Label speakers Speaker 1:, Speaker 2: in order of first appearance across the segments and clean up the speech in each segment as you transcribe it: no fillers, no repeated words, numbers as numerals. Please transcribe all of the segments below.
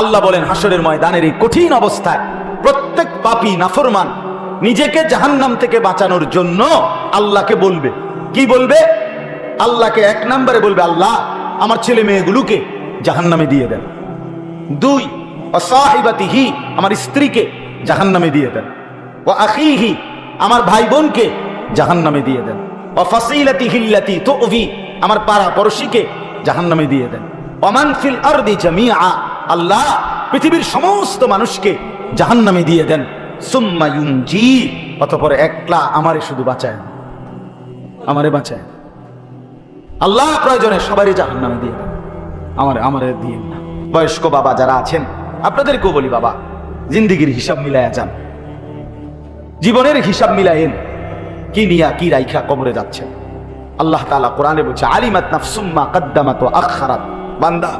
Speaker 1: আল্লাহ বলেন হাসরের ময়দানের এই কঠিন অবস্থায় প্রত্যেক পাপী নাফরমান নিজেকে জাহান্নাম থেকে বাঁচানোর জন্য আল্লাহকে বলবে। কি বলবে? আল্লাহকে এক নম্বরে বলবে, আল্লাহ আমার ছেলে মেয়েগুলোকে জাহান্নামে দিয়ে দেন। দুই, ওয়াসাহিবাতিহি, আমার স্ত্রীকে জাহান্নামে দিয়ে দেন। ওয়া আখিহি, আমার ভাই বোনকে জাহান্নামে দিয়ে দেন। ওয়া ফাসিলাতিহি আল্লাতী তু'যি, আমার পাড়া পড়শিকে জাহান্নামে দিয়ে দেন। ওয়া মান ফিল আরদি জামিআ, আল্লাহ পৃথিবীর সমস্ত মানুষকে জাহান্নামে দিয়ে দেন। সুম্মা ইউনজি, অতঃপর একলা আমারে শুধু বাঁচায়, আমারে বাঁচায়। আল্লাহ প্রয়োজনে সবারই জাহান্নামে দিয়ে দেন, আমারে দিয়ে না। বয়স্ক বাবা যারা আছেন আপনাদেরকেও বলি, বাবা জিন্দিগির হিসাব মিলায়া যান, জীবনের হিসাব মিলায়েন, কি নিয়া কি রাইখা কবরে যাচ্ছেন। আল্লাহ তাআলা কোরআনে বলছে, আলিমাত নাফসুম মা কদ্দামাত ওয়া আখখারাত। বান্দা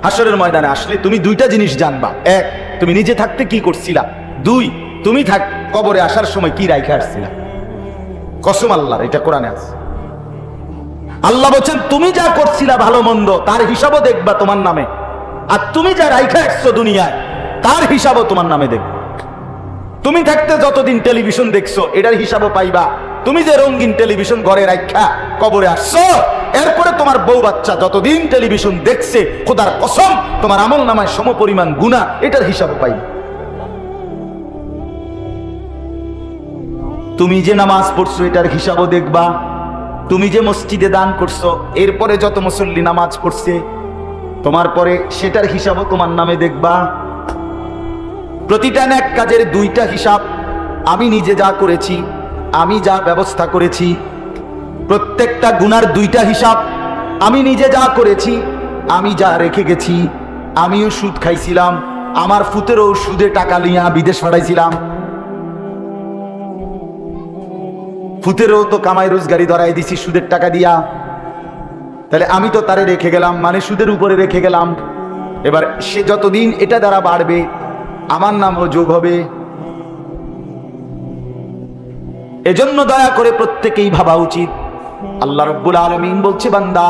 Speaker 1: হাসরের ময়দানে আসলে তুমি দুইটা জিনিস জানবা। এক, তুমি নিজে থাকতে কি করছিলা। দুই, তুমি কবরে আসার সময় কি রাইখা আসছিলা। কসম আল্লাহর, এটা কোরআনে আছে। আল্লাহ বলছেন তুমি যা করছিলা ভালো মন্দ তার হিসাবও দেখবা তোমার নামে, আর তুমি যা রাইখা আসছো দুনিয়ায় তার হিসাবও তোমার নামে দেখবে। তুমি থাকতে যতদিন টেলিভিশন দেখছো এটার হিসাবও পাইবা। তুমি যে রঙিন টেলিভিশন ঘরে রাখা কবরে আসছো, এরপরে তোমার বউ বাচ্চা যতদিন টেলিভিশন দেখছে, খোদার কসম তোমার আমল নামায় সমপরিমাণ গুনাহ, এটার হিসাবও পাইবা। তুমি যে নামাজ পড়ছো এটার হিসাবও দেখবা। তুমি যে মসজিদে দান করছো, এরপরে যত মুসল্লি নামাজ পড়ছে তোমার পরে, সেটার হিসাবও তোমার নামে দেখবা। প্রতিটা নেক কাজের দুইটা হিসাব, আমি নিজে যা করেছি, আমি যা ব্যবস্থা করেছি। প্রত্যেকটা গুনার দুইটা হিসাব, আমি নিজে যা করেছি, আমি যা রেখে গেছি। আমিও সুদ খাইছিলাম, আমার ফুতেরও সুদে টাকা নিয়ে বিদেশ পাঠাইছিলাম। ফুতেরও তো কামাই রোজগারি ধরাই দিছি সুদের টাকা দিয়া, তাহলে আমি তো তারে রেখে গেলাম, মানে সুদের উপরে রেখে গেলাম। এবার সে যতদিন এটা দ্বারা বাড়বে আমার নামও যোগ হবে। এজন্য দয়া করে প্রত্যেকেই ভাবা উচিত। আল্লাহ রাব্বুল আলামিন বলছে, বান্দা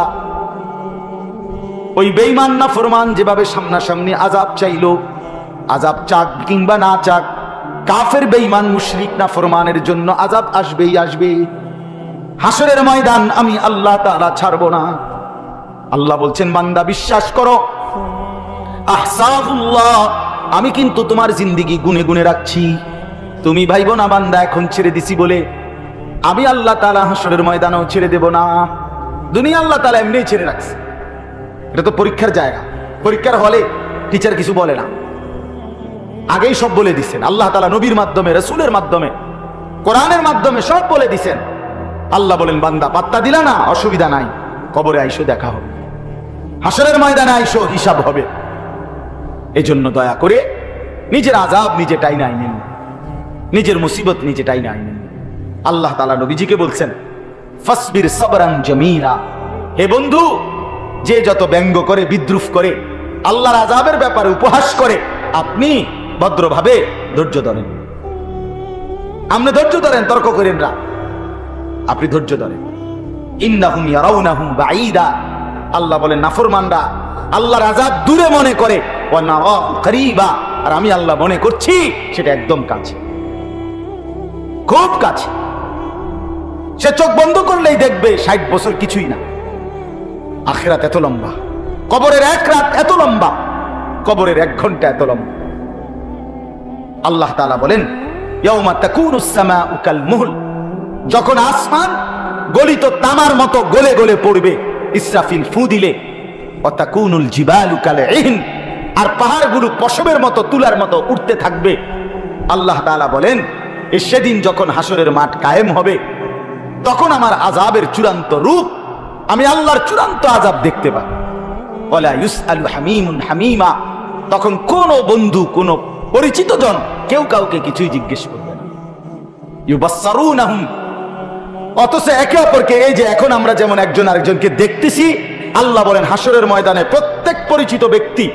Speaker 1: ওই বেঈমান নাফরমান যেভাবে সামনাসামনি আযাব চাইলো, আযাব চাক কিংবা না চাক, কাফের বেঈমান মুশরিক নাফরমানের জন্য আযাব আসবেই আসবে। হাসরের ময়দান আমি আল্লাহ তাআলা ছাড়বো না। আল্লাহ বলছেন, বান্দা বিশ্বাস করো, আহসাবুল্লাহ, আমি কিন্তু তোমার জিন্দেগি গুনে গুনে রাখছি। তুমি ভাইবো না বান্দা এখন ছেড়ে দিছি বলে আমি আল্লাহ তাআলা হাসরের ময়দানেও ছেড়ে দেব না। দুনিয়া আল্লাহ তাআলা এমনিই ছেড়ে রাখছে। এটা তো পরীক্ষার জায়গা। পরীক্ষার হলে টিচার কিছু বলে না, আগেই সব বলে দিচ্ছেন। আল্লাহ তাআলা নবীর মাধ্যমে, রাসূলের মাধ্যমে, কোরআনের মাধ্যমে সব বলে দিচ্ছেন। আল্লাহ বলেন, বান্দা পাত্তা দিলা না, অসুবিধা নাই, কবরে আইসো, দেখা হবে, হাসরের ময়দানে আইসো, হিসাব হবে। এজন্য দয়া করে নিজের আযাব নিজে টাইনা আইনেন, নিজের মুসিবত নিজে টাইনা আইনেন। আল্লাহ তাআলা নবীজিকে বলছেন, ফাসবির সাবরান জামিলা, হে বন্ধু, যে যত ব্যঙ্গ করে, বিদ্রুপ করে, আল্লাহর আযাবের ব্যাপারে উপহাস করে, আপনি ভদ্রভাবে ধৈর্য ধরেন। আপনি ধৈর্য ধরেন, তর্ক করেন না, আপনি ধৈর্য ধরেন। ইন্নাহুম ইয়ারাউনাহু বাঈদা, আল্লাহ বলেন নাফরমানরা আল্লাহর আযাব দূরে মনে করে, ওয়া নারাহু করিবা, আর আমি আল্লাহ মনে করছি সেটা একদম কাছে, খুব কাছে। সে চোখ বন্ধ করলেই দেখবে 60 বছর কিছুই না। আখিরাত এত লম্বা, কবরের এক রাত এত লম্বা, কবরের 1 ঘন্টা এত লম্বা। আল্লাহ তাআলা বলেন, ইয়াউমা তাকুনুস সামাউ কাল মুহল, যখন আসমান গলিত তামার মতো গলে গলে পড়বে, ইসরাফিল ফু দিলে, ওয়া তাকুনুল জিবালু কাল ইহন, আর পাহাড়গুলো পশমের মতো, তুলার মতো উঠতে থাকবে। আল্লাহ তাআলা বলেন, সেদিন যখন হাসরের মাঠ কায়েম হবে, তখন আমার আযাবের চূড়ান্ত রূপ, আমি আল্লাহর চূড়ান্ত আযাব দেখতে পাই। ওয়ালা ইউসআলু হামীমুন হামীমা, তখন কোন বন্ধু, কোন পরিচিত জন কেউ কাউকে কিছুই জিজ্ঞেস করবে না। ইউবাসসারুনাহুম, অথচ একে অপরকে, এই যে এখন আমরা যেমন একজন আরেকজনকে দেখতেছি, আল্লাহ বলেন হাসরের ময়দানে প্রত্যেক পরিচিত ব্যক্তি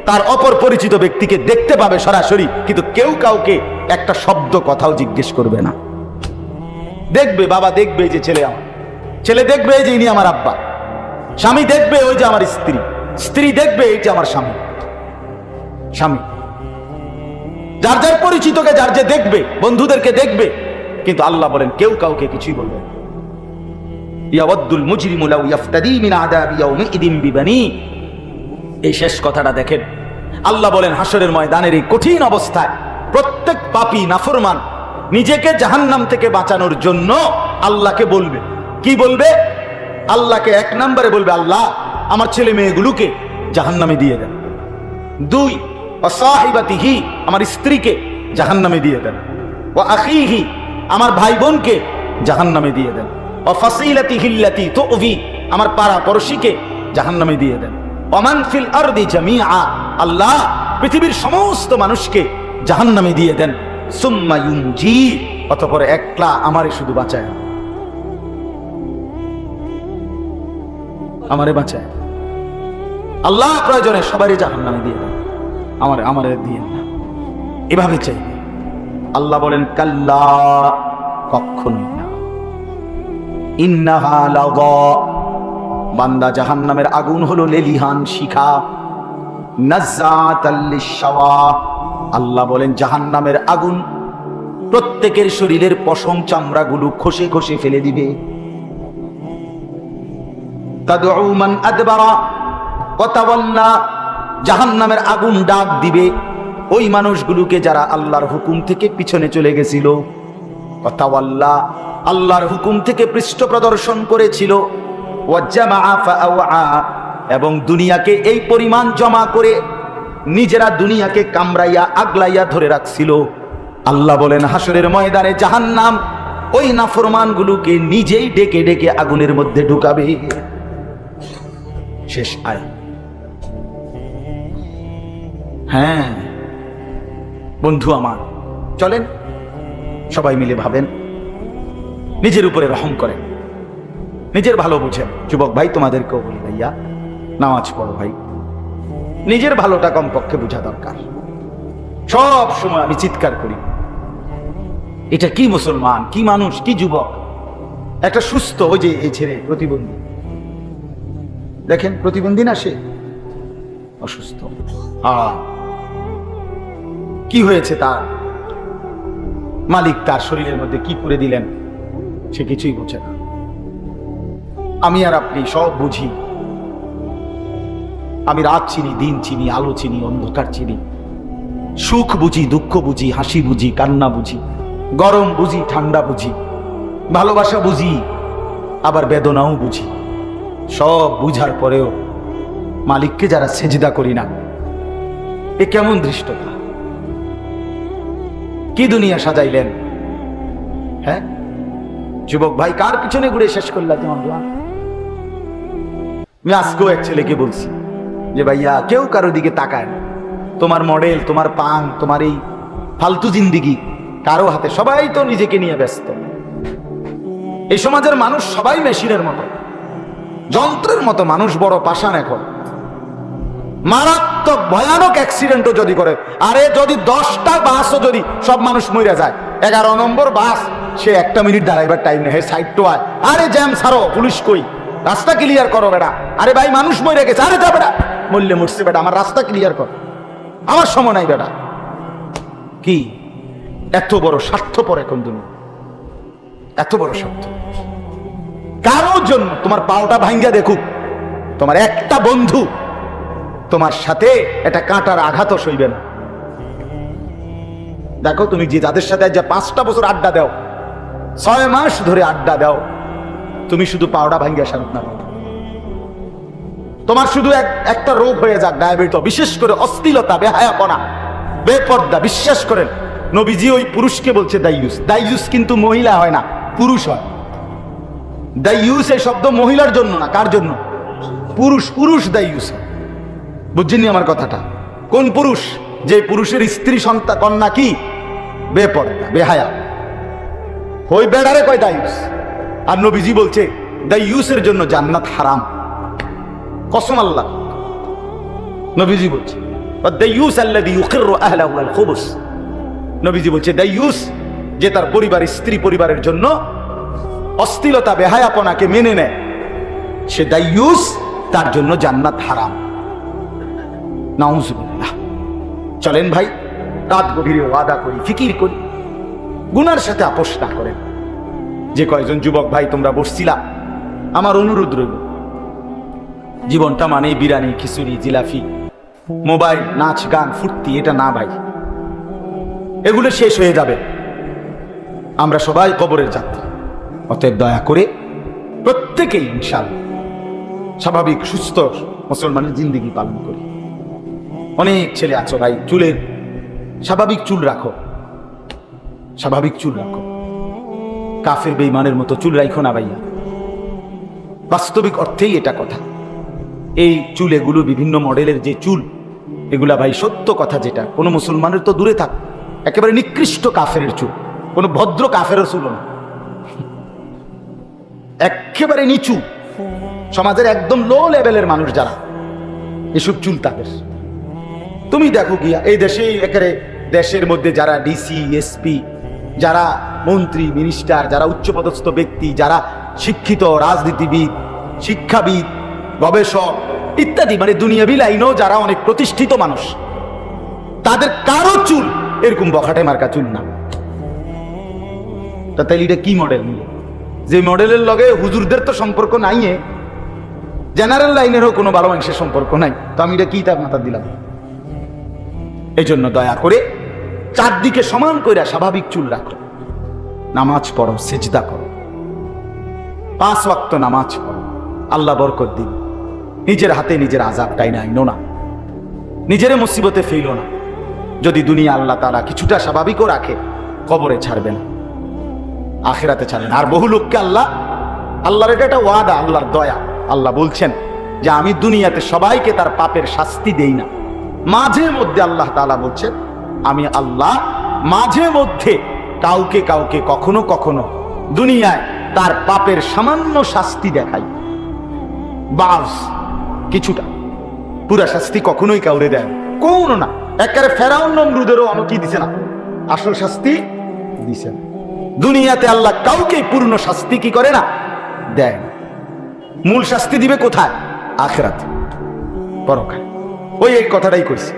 Speaker 1: তার অপর পরিচিত ব্যক্তিকে দেখতে পাবে সরাসরি, কিন্তু কেউ কাউকে একটা শব্দ কথাও জিজ্ঞেস করবে না। দেখবে বাবা, দেখবে যে ছেলে আমার, ছেলে দেখবে যে ইনি আমার আব্বা, স্বামী দেখবে ওই যে আমার স্ত্রী, স্ত্রী দেখবে এই যে আমার স্বামী। স্বামী যার যার পরিচিতকে যার যে দেখবে, বন্ধুদেরকে দেখবে, কিন্তু আল্লাহ বলেন কেউ কাউকে কিছুই বলবে না। ইয়াওয়াদ্দুল মুজরিমু লাউ ইফতাদি মিন আযাবি ইয়াউমিইদিন বিবানি। এই শেষ কথাটা দেখেন, আল্লাহ বলেন হাসরের ময়দানের এই কঠিন অবস্থায় প্রত্যেক পাপী নাফরমান নিজেকে জাহান্নাম থেকে বাঁচানোর জন্য আল্লাহকে বলবে। কি বলবে? আল্লাহকে এক নম্বরে বলবে, আল্লাহ আমার ছেলে মেয়েগুলোকে জাহান্নামে দিয়ে দেন। 2, ওয়াসাহিবাতিহি, আমার স্ত্রীকে জাহান্নামে দিয়ে দেন। ওয়া আখিহি, আমার ভাই বোনকে জাহান্নামে দিয়ে দেন। ওয়া ফাসিলাতিহি আল্লাতী তু'যি, আমার পাড়া পড়শিকে জাহান্নামে দিয়ে দেন। ওমান ফিল আরদি জামিআ, আল্লাহ পৃথিবীর সমস্ত মানুষকে জাহান্নামে দিয়ে দেন। সুম্মা ইউনজি, অতঃপর একলা আমারে শুধু বাঁচায়, আমারে বাঁচায়। আল্লাহ প্রয়োজনে সবারই জাহান্নামে দিয়ে দেন, আমারে দিয়ে না। এভাবে চাইবে। আল্লাহ বলেন কাল্লা, কখনোই না। ইন্নাহা লাযা, বান্দা জাহান্নামের আগুন হলো লেলিহান শিখা। নাযাতাল লিশাওয়া, আল্লাহ বলেন জাহান্নামের আগুন প্রত্যেকের শরীরের পশম চামড়াগুলো খসে খসে ফেলে দিবে। তাদউ মান আদবারা ওয়া তাওয়াল্লা, জাহান্নামের আগুন ডাক দিবে ওই মানুষগুলোকে যারা আল্লাহর হুকুম থেকে পিছনে চলে গেছিল। ওয়া তাওয়াল্লা, আল্লাহর হুকুম থেকে পৃষ্ঠ প্রদর্শন করেছিল। ওয়া জামাআ ফাআওয়া, এবং দুনিয়াকে এই পরিমাণ জমা করে নিজেরা দুনিয়াকে কামড়াইয়া আগলাইয়া ধরে রাখছিল। আল্লাহ বলেন হাসরের ময়দানে জাহান্নাম ওই নাফরমানগুলোকে নিজেই ডেকে ডেকে আগুনের মধ্যে ঢুকাবে। শেষ আয়াত। হ্যাঁ বন্ধু আমার, চলেন সবাই মিলে ভাবেন, নিজের উপরে রহম করেন, নিজের ভালো বুঝেন। যুবক ভাই তোমাদেরকেও বলি, ভাইয়া নামাজ পড়ো ভাই, নিজের ভালোটা কমপক্ষে বোঝা দরকার। সব সময় আমি চিৎকার করি, এটা কি মুসলমান, কি মানুষ, কি যুবক, একটা সুস্থ, ওই যে এই ছেলে প্রতিবন্ধী, দেখেন প্রতিবন্ধী না, সে অসুস্থ। কি হয়েছে তার? মালিক তার শরীরের মধ্যে কি করে দিলেন সে কিছুই বোঝে না। আমি আর আপনি সব বুঝি। আমি রাত চিনি, দিন চিনি, আলো চিনি, অন্ধকার চিনি, সুখ বুঝি, দুঃখ বুঝি, হাসি বুঝি, কান্না বুঝি, গরম বুঝি, ঠান্ডা বুঝি, ভালোবাসা বুঝি, আবার বেদনাও বুঝি। সব বুঝার পরেও মালিককে যারা সেজদা করি না, এ কেমন দৃষ্টতা! কি দুনিয়া সাজাইলেন! হ্যাঁ যুবক ভাই, কার পিছনে ঘুরে শেষ করলা তোমার দোয়া? আমি আজকেও এক ছেলেকে বলছি যে ভাইয়া, কেউ কারো দিকে তাকায় না, তোমার মডেল, তোমার পান, তোমার এই ফালতু জিন্দিগি কারো হাতে, সবাই তো নিজেকে নিয়ে ব্যস্ত। এই সমাজের মানুষ সবাই মেশিনের মতো, যন্ত্রের মতো মানুষ, বড় পাষাণ। এখন মারাত্মক ভয়ানক অ্যাক্সিডেন্টও যদি করে, আরে যদি 10টা বাসও যদি সব মানুষ মরে যায়, 11 নম্বর বাস, সে 1 মিনিট দাঁড়াইবার টাইম নেই, সাইড তো আয়, আরে জ্যাম ছাড়ো, পুলিশ কই, রাস্তা ক্লিয়ার করো বেটা। আরে ভাই মানুষ মরে গেছে, আরে যা বেটা, মরলে মরছে বেটা, আমার রাস্তা ক্লিয়ার কর, আমার সময় নাই বেটা। কি এত বড় স্বার্থপর এখন দুনিয়া, এত বড় স্বার্থ কারোর জন্য। তোমার পাওটা ভাঙ্গা দেখুক তোমার একটা বন্ধু, তোমার সাথে একটা কাঁটার আঘাতও সইবে না। দেখো তুমি যে যাদের সাথে যে 5টা বছর আড্ডা দাও, 6 মাস ধরে আড্ডা দাও, তুমি শুধু পাওটা ভাঙ্গা শান্ত না, তোমার শুধু একটা রোগ হয়ে যাক, ডায়াবেটিস, বিশেষ করে অশ্লীলতা, বেহায়াপনা, বেপর্দা। বিশ্বাস করেন নবীজি ওই পুরুষকে বলছে দাইয়ুস। দাইয়ুস কিন্তু মহিলা হয় না, পুরুষ হয়। দাইয়ুস এই শব্দ মহিলার জন্য না, কার জন্য? পুরুষ। পুরুষ দাইয়ুস। বুঝছেননি আমার কথাটা? কোন পুরুষ? যে পুরুষের স্ত্রী সন্তান কন্যা কি বেপর্দা, বেহায়া, ওই বেড়ারে কয় দাইয়ুস। আর নবীজি বলছে দাইয়ুসের জন্য জান্নাত হারাম। কসম আল্লাহ, নবীজি বলছে দাইয়ুস আল্লাযী ইউকিররু আহলাহু আল খুবুস। নবীজি বলছে দাইয়ুস যে তার পরিবার, স্ত্রী পরিবারের জন্য অশ্লীলতা, বেহায়াপনাকে মেনে নেয়, সে দাইয়ুস, তার জন্য জান্নাত হারাম। নাউযুবিল্লাহ। চলেন ভাই, রাত গভীরে ওয়াদা করি, ফিকির করি, গুনার সাথে আপোষ না করেন। যে কয়জন যুবক ভাই তোমরা বসছিলা, আমার অনুরোধ রইল, জীবনটা মানে বিরিয়ানি, খিচুড়ি, জিলাফি, মোবাইল, নাচ, গান, ফুর্তি, এটা না ভাই। এগুলো শেষ হয়ে যাবে, আমরা সবাই কবরের যাত্রী। অতএব দয়া করে প্রত্যেকেই ইনশাআল্লাহ স্বাভাবিক সুস্থ মুসলমানের জিন্দেগি পালন করি। অনেক ছেলে আছো ভাই, চুলের স্বাভাবিক চুল রাখো, স্বাভাবিক চুল রাখো। কাফের বেঈমানের মতো চুল রাখো না ভাইয়া, বাস্তবিক অর্থেই এটা কথা। এই চুল, এগুলো বিভিন্ন মডেলের যে চুল, এগুলা ভাই সত্য কথা, যেটা কোনো মুসলমানের তো দূরে থাক, একেবারে নিকৃষ্ট কাফেরের চুল, কোনো ভদ্র কাফেরও চুল না, একেবারে নিচু সমাজের একদম লো লেভেলের মানুষ যারা, এসব চুল তাদের। তুমি দেখো গিয়া এই দেশে একেবারে দেশের মধ্যে যারা ডিসি, এসপি, যারা মন্ত্রী, মিনিস্টার, যারা উচ্চপদস্থ ব্যক্তি, যারা শিক্ষিত, রাজনীতিবিদ, শিক্ষাবিদ, গবেষক ইত্যাদি, মানে দুনিয়াবি লাইনেও যারা অনেক প্রতিষ্ঠিত মানুষ, তাদের কারো চুল এরকম বখাটে মার্কা চুল না। তাহলে এটা কি মডেল নিয়ে? যে মডেলের লগে হুজুরদের তো সম্পর্ক নাই, জেনারেল লাইনেরও কোনো ভালো মানুষের সম্পর্ক নাই, তো আমি এটা কি তার মাথা দিলাম? এই জন্য দয়া করে চারদিকে সমান কইরা স্বাভাবিক চুল রাখো, নামাজ পড়ো, সিজদা করো, 5 ওয়াক্ত নামাজ পড়ো, আল্লাহ বরকত দিন। নিজের হাতে নিজের আযাব টাইনা আইনো না, নিজের মুসিবতে ফেলো না। যদি দুনিয়া আল্লাহ তাআলা কিছুটা স্বাভাবিকও রাখে, কবরে ছাড়বে না, আখিরাতে ছাড়বে না। আর বহু লোককে আল্লাহর এটা একটা ওয়াদা, আল্লাহর দয়া। আল্লাহ বলছেন যে আমি দুনিয়াতে সবাইকে তার পাপের শাস্তি দেই না, মাঝে মধ্যে আল্লাহ তাআলা বলছেন আমি আল্লাহ মাঝে মধ্যে কাউকে কাউকে কখনো কখনো দুনিয়ায় তার পাপের সামান্য শাস্তি দেখাই, বাস কিছুটা, পুরা শাস্তি কখনোই কাউরে দেয় কোনো না। একেবারে ফেরাউন নমরুদেরও কি দিছে না, আসল শাস্তি দিছে না। দুনিয়াতে আল্লাহ কাউকে পূর্ণ শাস্তি কি করে না, দেয় না। মূল শাস্তি দিবে কোথায়? আখিরাতে, পরকালে। ওই এই কথাটাই কইছি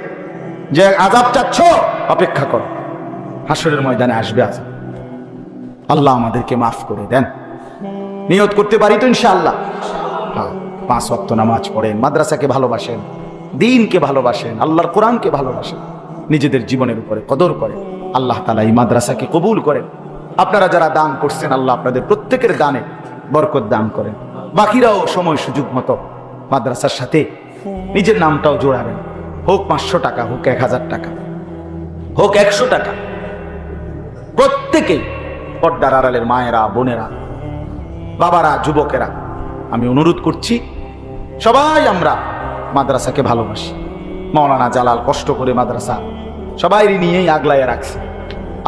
Speaker 1: যে আযাব চাচ্ছ, অপেক্ষা করো, হাসরের ময়দানে আসবে আযাব। আল্লাহ আমাদেরকে মাফ করে দেন। নিয়ত করতে পারি তো ইনশাআল্লাহ? হ্যাঁ, 5 ওয়াক্ত নামাজ পড়েন, মাদ্রাসাকে ভালোবাসেন, দ্বীনকে ভালোবাসেন, আল্লাহর কোরআনকে ভালোবাসেন, নিজেদের জীবনের উপরে কদর করেন। আল্লাহ তাআলা এই মাদ্রাসাকে কবুল করেন। আপনারা যারা দান করছেন, আল্লাহ আপনাদের প্রত্যেকের দানে বরকত দান করেন। বাকিরাও সময় সুযোগ মতো মাদ্রাসার সাথে নিজের নামটাও জোড়াবেন, হোক 500 টাকা, হোক 1000 টাকা, হোক 100 টাকা। প্রত্যেকেই, পর্দার আড়ালের মায়েরা, বোনেরা, বাবারা, যুবকেরা, আমি অনুরোধ করছি, সবাই আমরা মাদ্রাসাকে ভালোবাসি। মাওলানা জালাল কষ্ট করে মাদ্রাসা সবাই নিয়েই আগলায় রাখছে।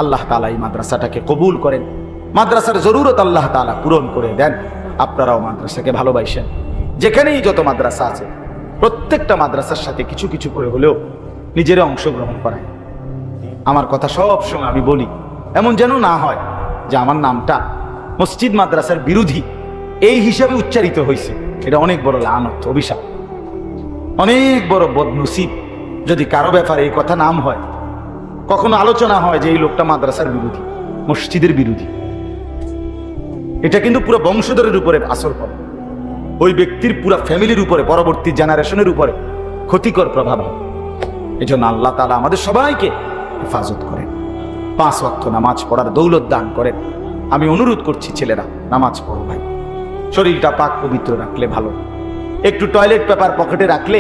Speaker 1: আল্লাহ তাআলা এই মাদ্রাসাটাকে কবুল করেন, মাদ্রাসার জরুরত আল্লাহ তাআলা পূরণ করে দেন। আপনারাও মাদ্রাসাকে ভালোবাসেন। যেখানেই যত মাদ্রাসা আছে, প্রত্যেকটা মাদ্রাসার সাথে কিছু কিছু করে হলেও নিজেরা অংশগ্রহণ করায়। আমার কথা সব সময় আমি বলি, এমন যেন না হয় যে আমার নামটা মসজিদ মাদ্রাসার বিরোধী এই হিসাবে উচ্চারিত হয়েছে। এটা অনেক বড় লানত, অভিশাপ, অনেক বড় বদনসিব যদি কারো ব্যাপারে এই কথা নাম হয়, কখনো আলোচনা হয় যে এই লোকটা মাদ্রাসার বিরোধী, মসজিদের বিরোধী। এটা কিন্তু পুরো বংশধরের উপরে আসর করে, ওই ব্যক্তির পুরো ফ্যামিলির উপরে, পরবর্তী জেনারেশনের উপরে ক্ষতিকর প্রভাব হয়। এই জন্য আল্লাহ তাআলা আমাদের সবাইকে হেফাজত করেন, 5 ওয়াক্ত নামাজ পড়ার দৌলত দান করেন। আমি অনুরোধ করছি, ছেলেরা নামাজ পড়ো ভাই, শরীরটা পাক পবিত্র রাখলে ভালো। একটু টয়লেট পেপার পকেটে রাখলে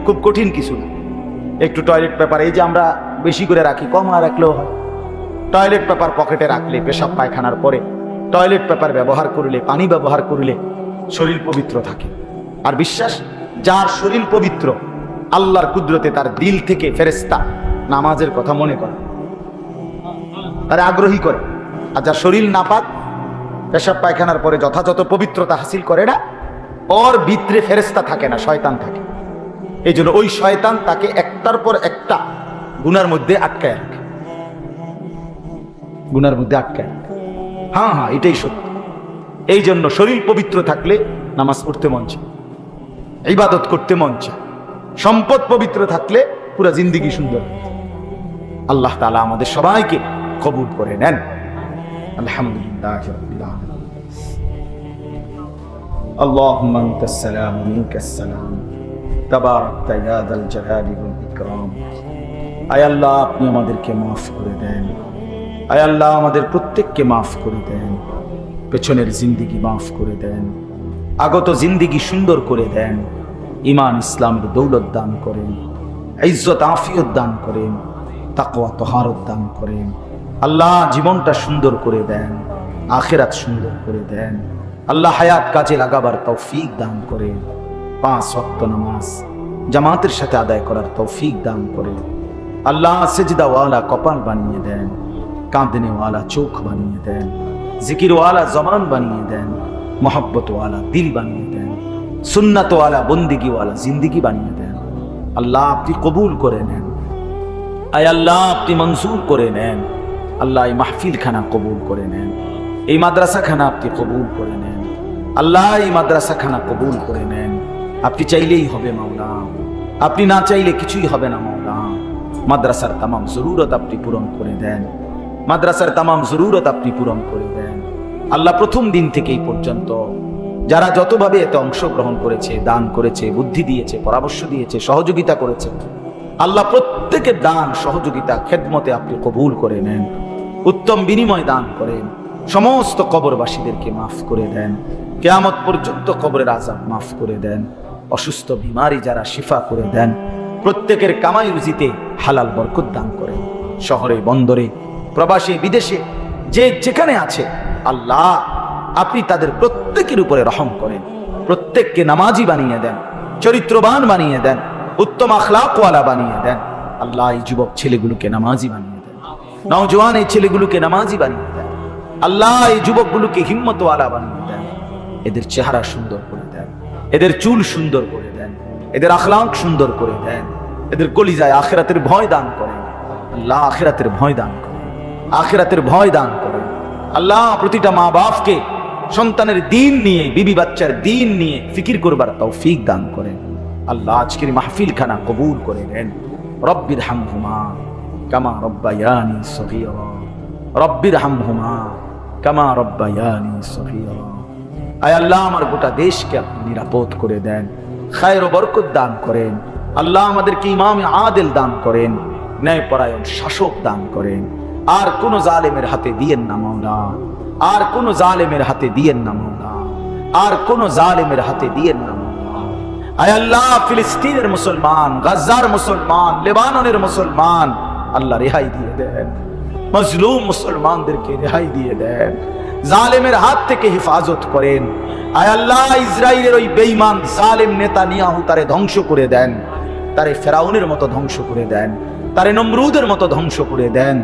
Speaker 1: খুব কঠিন কিছু না। একটু টয়লেট পেপার, এই যে আমরা বেশি করে রাখি, কম রাখলেও হয়। টয়লেট পেপার পকেটে রাখলে, পেশাব পায়খানার পরে টয়লেট পেপার ব্যবহার করলে, পানি ব্যবহার করলে শরীর পবিত্র থাকে। আর বিশ্বাস, যার শরীর পবিত্র, আল্লাহর কুদরতে তার দিল থেকে ফেরেশতা নামাজের কথা মনে করে, তার আগ্রহী করে। আর যার শরীর নাপাক, পেশাব পায়খানার পরে যথাযথ পবিত্রতা হাসিল করে না, ওর ভিতরে ফেরেশতা থাকে না, শয়তান থাকে। এই জন্য ওই শয়তান তাকে একটার পর একটা গুনার মধ্যে আটকায় রাখে, গুনার মধ্যে আটকায় রাখে। হ্যাঁ হ্যাঁ, এটাই সত্য। এই জন্য শরীর পবিত্র থাকলে নামাজ পড়তে মন চায়, ইবাদত করতে মন চায়। সম্পদ পবিত্র থাকলে পুরা জিন্দিগি সুন্দর। আল্লাহ তাআলা আমাদের সবাইকে কবুল করে নেন। আলহামদুলিল্লাহ রাব্বিল আলামিন। আল্লাহুম্মা আনতাস সালাম ওয়া মিনকাস সালাম তাবারাকতা ইয়া যাল জালালি ওয়াল ইকরাম। আয় আল্লাহ, আপনি আমাদেরকে মাফ করে দেন। আয় আল্লাহ, আমাদের প্রত্যেককে মাফ করে দেন। পেছনের জিন্দেগি মাফ করে দেন, আগত জিন্দেগি সুন্দর করে দেন। ঈমান ইসলামের দৌলত দান করেন, ইজ্জত আফিয়ত দান করেন, তাকওয়া তহারত দান করেন। আল্লাহ, জীবনটা সুন্দর করে দেন, আখিরাত সুন্দর করে দেন। আল্লাহ, হায়াত কাজে লাগাবার তৌফিক দান করেন। 5 ওয়াক্ত নামাজ জামাতের সাথে আদায় করার তৌফিক দান করেন। আল্লাহ, সেজদাওয়ালা কপাল বানিয়ে দেন, কাঁদনেওয়ালা চোখ বানিয়ে দেন, জিকিরওয়ালা জবান বানিয়ে দেন, মোহাব্বতওয়ালা দিল বানিয়ে দেন, সুন্নাতওয়ালা বন্দিগিওয়ালা জিন্দিগি বানিয়ে দেন। আল্লাহ, আপনি কবুল করে নেন। আয় আল্লাহ, আপনি মঞ্জুর করে নেন। আল্লাহ, এই মাহফিল খানা কবুল করে নেন, এই মাদ্রাসা খানা আপনি কবুল করে নেন। আল্লাহ, এই মাদ্রাসা খানা কবুল করে নেন। আপনি চাইলেই হবে মাওলা, আপনি না চাইলে কিছুই হবে না মাওলা। মাদ্রাসার তামাম জরুরত আপনি পূরণ করে দেন, মাদ্রাসার তামাম জরুরত আপনি পূরণ করে দেন। আল্লাহ, প্রথম দিন থেকে এই পর্যন্ত যারা যতভাবে এতে অংশগ্রহণ করেছে, দান করেছে, বুদ্ধি দিয়েছে, পরামর্শ দিয়েছে, সহযোগিতা করেছে, আল্লাহ প্রত্যেকের দান সহযোগিতা খেদমতে আপনি কবুল করে নেন, উত্তম বিনিময় দান করেন। সমস্ত কবরবাসীদেরকে মাফ করে দেন, কিয়ামত পর্যন্ত কবরের আযাব মাফ করে দেন। অসুস্থ বিমারি যারা শিফা করে দেন, প্রত্যেকের কামাই রুজিতে হালাল বরকত দান করেন। শহরে বন্দরে প্রবাসী বিদেশে যে যেখানে আছে আল্লাহ, আপনি তাদের প্রত্যেকের উপরে রহম করেন, প্রত্যেককে নামাজি বানিয়ে দেন, চরিত্রবান বানিয়ে দেন, উত্তম আখলাকওয়ালা বানিয়ে দেন। আল্লাহ, এই যুবক ছেলেগুলোকে নামাজি বানিয়ে দেন, নওজোয়ান এই ছেলেগুলোকে নামাজি বানিয়ে দেন। আল্লাহ, এই যুবকগুলোকে হিম্মতওয়ালা বানিয়ে দেন, এদের চেহারা সুন্দর করে দেন, এদের চুল সুন্দর করে দেন, এদের আখলাক সুন্দর করে দেন, এদের কলিজায় আখিরাতের ভয় দান করেন। আল্লাহ, আখিরাতের ভয় দান করেন, আখিরাতের ভয় দান করেন। আল্লাহ, প্রতিটা মা বাপকে সন্তানের দিন নিয়ে, বিবি বাচ্চার দিন নিয়ে ফিকির করবার তৌফিক দান করেন। আল্লাহ, আজকের মাহফিল খানা কবুল করে নেন। রব্বির হামহুমা কামা রব্বায়ানি সগীরা, রব্বির হামহুমা কামা রব্বায়ানি সগীরা। আয় আল্লাহ, আমার গোটা দেশকে আপনি নিরাপদ করে দেন, খায়ের ও বরকত দান করেন। আল্লাহ, আমাদেরকে ইমাম আদিল দান করেন, ন্যায়পরায়ণ শাসক দান করেন। আর কোন জালেমের হাতে দিয়েন না মাওলা, আর কোন জালেমের হাতে দিয়েন না মাওলা, আর কোন জালেমের হাতে দিয়েন না মাওলা। আয় আল্লাহ, ফিলিস্তিনের মুসলমান, গাজার মুসলমান, লেবাননের মুসলমান, আল্লাহ রেহাই দিয়ে দেন। মজলুম মুসলমানদেরকে রেহাই দিয়ে দেন, জালেমের হাত থেকে হেফাজত করেন। আয় আল্লাহ, ইসরায়েলের ওই বেঈমান জালেম নেতানিয়াহু তারে ধ্বংস করে দেন, তারে ফেরাউনের মতো ধ্বংস করে দেন, তারে নমরুদের মতো ধ্বংস করে দেন।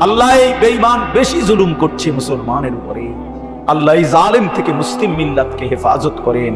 Speaker 1: আল্লাহ, এই বেঈমান বেশি জুলুম করছে মুসলমানের উপরে। আল্লাহ, এই জালেম থেকে মুসলিম মিল্লাতকে হেফাজত করেন।